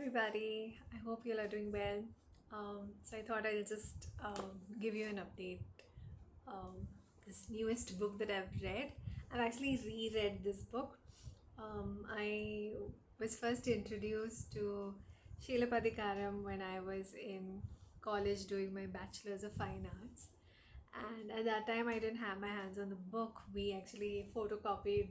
everybody. I hope you all are doing well. So I thought I'll just give you an update. Um, this newest book that I've read, I've actually reread this book. I was first introduced to Sheila Padikaram when I was in college doing my Bachelor's of Fine Arts. And at that time, I didn't have my hands on the book. We actually photocopied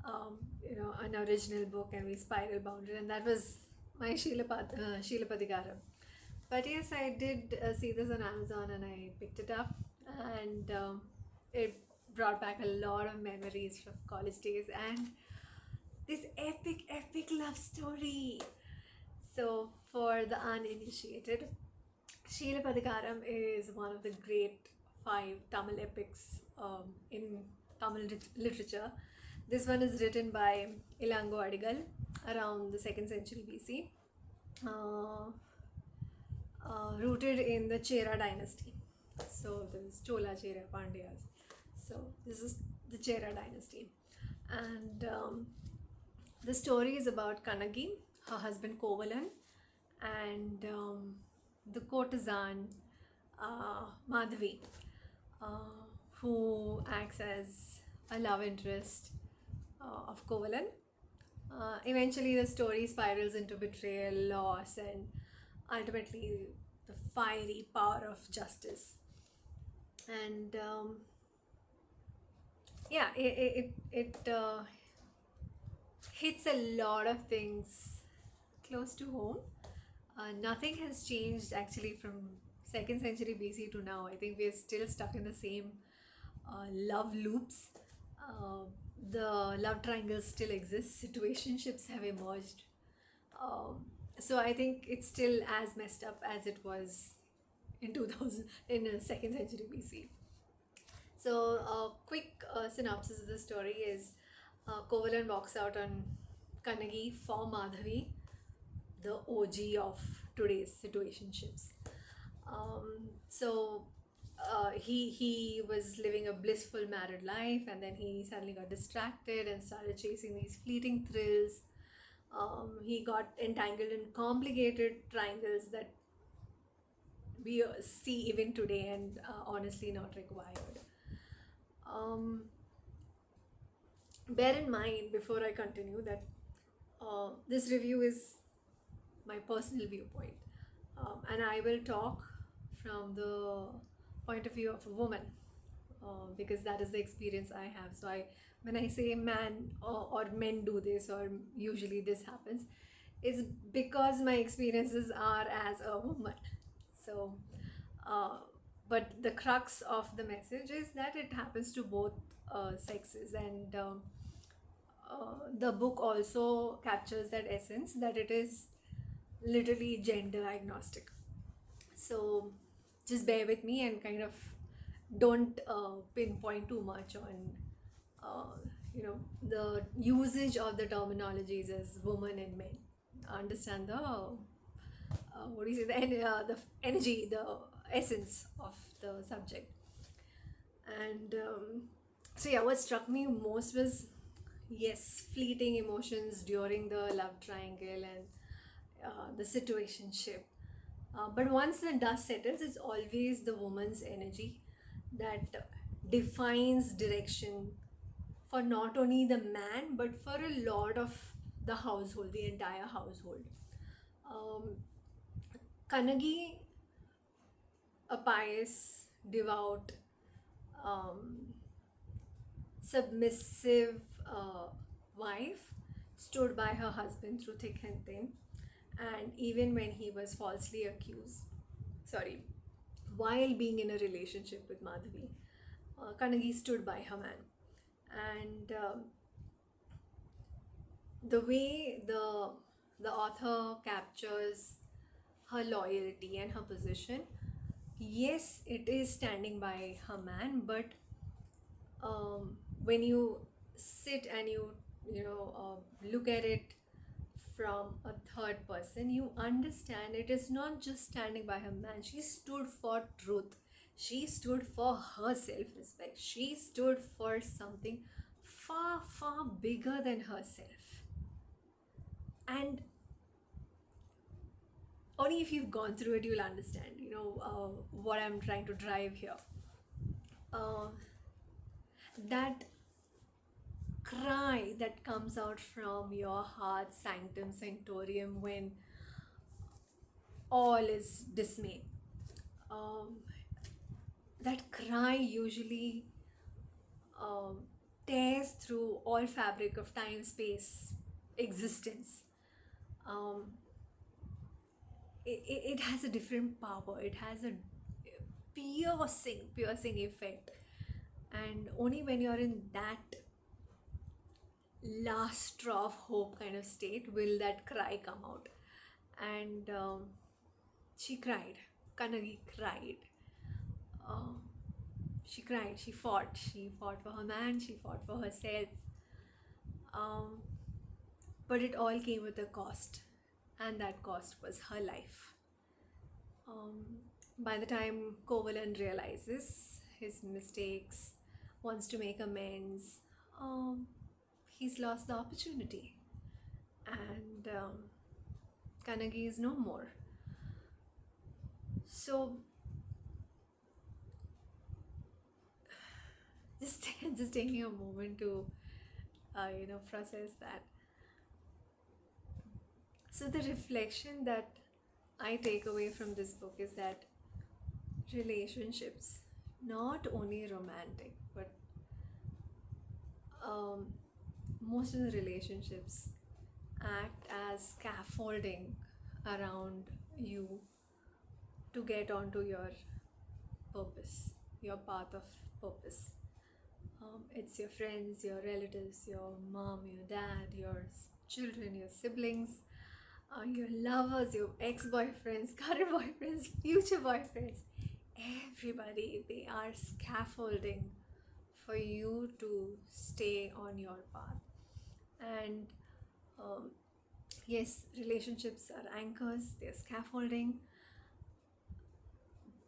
an original book and we spiral bound it, and that was my Sheila Padikaram. But yes, I did see this on Amazon and I picked it up, and it brought back a lot of memories from college days and this epic love story. So, for the uninitiated, Sheila Padikaram is one of the great five Tamil epics in Tamil literature. This one is written by Ilango Adigal around the 2nd century BC, uh, rooted in the Chera dynasty. So there's Chola, Chera, Pandyas. So this is the Chera dynasty. And the story is about Kanagi, her husband Kovalan, and the courtesan Madhavi, uh, who acts as a love interest of Kovalan. Eventually, the story spirals into betrayal, loss, and ultimately the fiery power of justice. And yeah, it hits a lot of things close to home. Nothing has changed actually from 2nd century BC to now. I think we are still stuck in the same love loops. Uh, the love triangles still exist. Situationships have emerged. So I think it's still as messed up as it was in 2000 in 2nd century BC. So, a quick synopsis of the story is Kovalan walks out on Kannagi for Madhavi, the OG of today's situationships. He was living a blissful married life, and then he suddenly got distracted and started chasing these fleeting thrills. He got entangled in complicated triangles that we see even today, and honestly not required. Um, Bear in mind before I continue that this review is my personal viewpoint, and I will talk from the point of view of a woman, because that is the experience I have. So when I say man or men do this or usually this happens, is because my experiences are as a woman. So, uh, but the crux of the message is that it happens to both sexes, and the book also captures that essence that it is literally gender agnostic. So just bear with me and kind of don't pinpoint too much on uh, the usage of the terminologies as woman and men. Understand the what do you say, the energy, the essence of the subject. And so yeah, what struck me most was, yes, fleeting emotions during the love triangle and the situationship. But once the dust settles, it's always the woman's energy that defines direction for not only the man but for a lot of the household, the entire household. Um, Kannagi, a pious, devout, um, submissive wife, stood by her husband through thick and thin, and even when he was falsely accused, sorry, while being in a relationship with Madhavi, Kannagi stood by her man. And the way the author captures her loyalty and her position, yes, it is standing by her man, but when you sit and look at it from a third person, you understand it is not just standing by her man. She stood for truth, she stood for her self-respect, she stood for something far bigger than herself. And only if you've gone through it you'll understand, what I'm trying to drive here. uh, that cry that comes out from your heart sanctum sanctorium when all is dismay. um, that cry usually um, tears through all fabric of time space existence. um, it has a different power. It has a piercing effect, and only when you're in that last straw of hope kind of state will that cry come out. And she cried. Kannagi cried. um, she cried. She fought for her man, she fought for herself. um, but it all came with a cost, and that cost was her life. um, by the time Kovalan realizes his mistakes, wants to make amends, um, he's lost the opportunity, and Kannagi is no more. So just just taking a moment to process that. So the reflection that I take away from this book is that relationships, not only romantic, but most of the relationships act as scaffolding around you to get onto your purpose, your path of purpose. It's your friends, your relatives, your mom, your dad, your children, your siblings, your lovers, your ex-boyfriends, current boyfriends, future boyfriends. Everybody, they are scaffolding for you to stay on your path. And yes, relationships are anchors, they're scaffolding,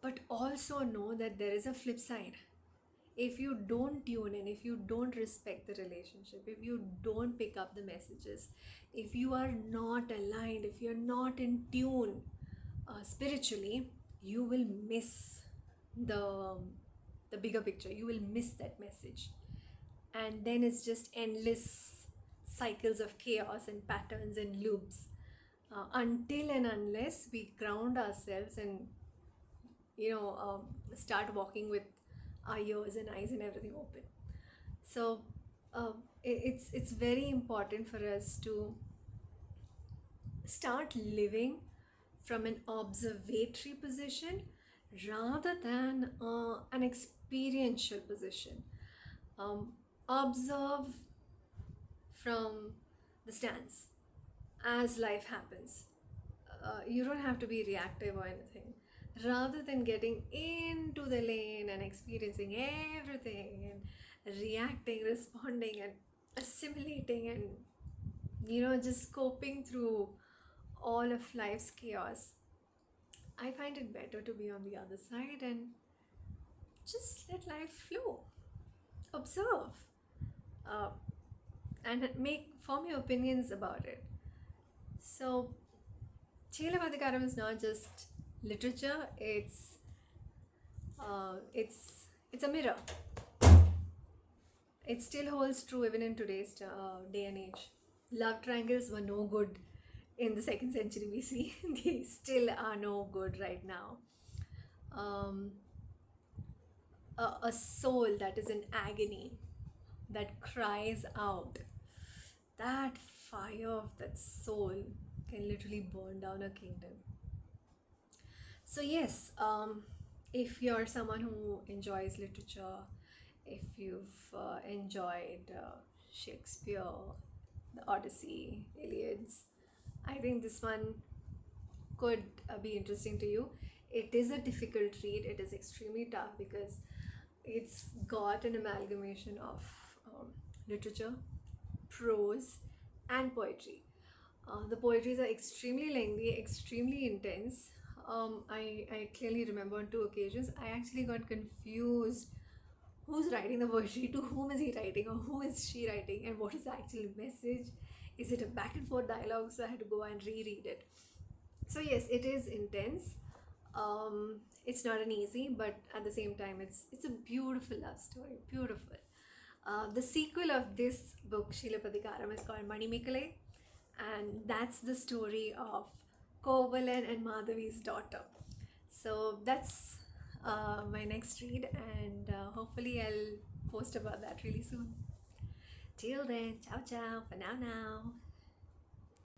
but also know that there is a flip side. If you don't tune in, if you don't respect the relationship, if you don't pick up the messages, if you are not aligned, if you're not in tune spiritually, you will miss the bigger picture. You will miss that message, and then it's just endless cycles of chaos and patterns and loops, until and unless we ground ourselves and start walking with our ears and eyes and everything open. So it's very important for us to start living from an observatory position rather than an experiential position. Observe from the stance as life happens. You don't have to be reactive or anything. Rather than getting into the lane and experiencing everything and reacting, responding, and assimilating, and just coping through all of life's chaos, I find it better to be on the other side and just let life flow. Observe, uh, and form your opinions about it. So, Chelamadikaram is not just literature; it's a mirror. It still holds true even in today's day and age. Love triangles were no good in the 2nd century BC. They still are no good right now. A soul that is in agony, that cries out, that fire of that soul can literally burn down a kingdom. So yes, if you're someone who enjoys literature, if you've enjoyed Shakespeare, the Odyssey, Iliads, I think this one could be interesting to you. It is a difficult read. It is extremely tough because it's got an amalgamation of literature, prose, and poetry. The poetries are extremely lengthy, extremely intense. I clearly remember on 2 occasions I actually got confused who's writing the poetry, to whom is he writing, or who is she writing, and what is the actual message. Is it a back and forth dialogue? So I had to go and reread it. So yes, it is intense. It's not an easy, but at the same time, it's a beautiful love story. Beautiful. The sequel of this book, Shilapatikaram, is called Manimikale, and that's the story of Kovalan and Madhavi's daughter. So that's my next read, and hopefully I'll post about that really soon. Till then, ciao ciao for now.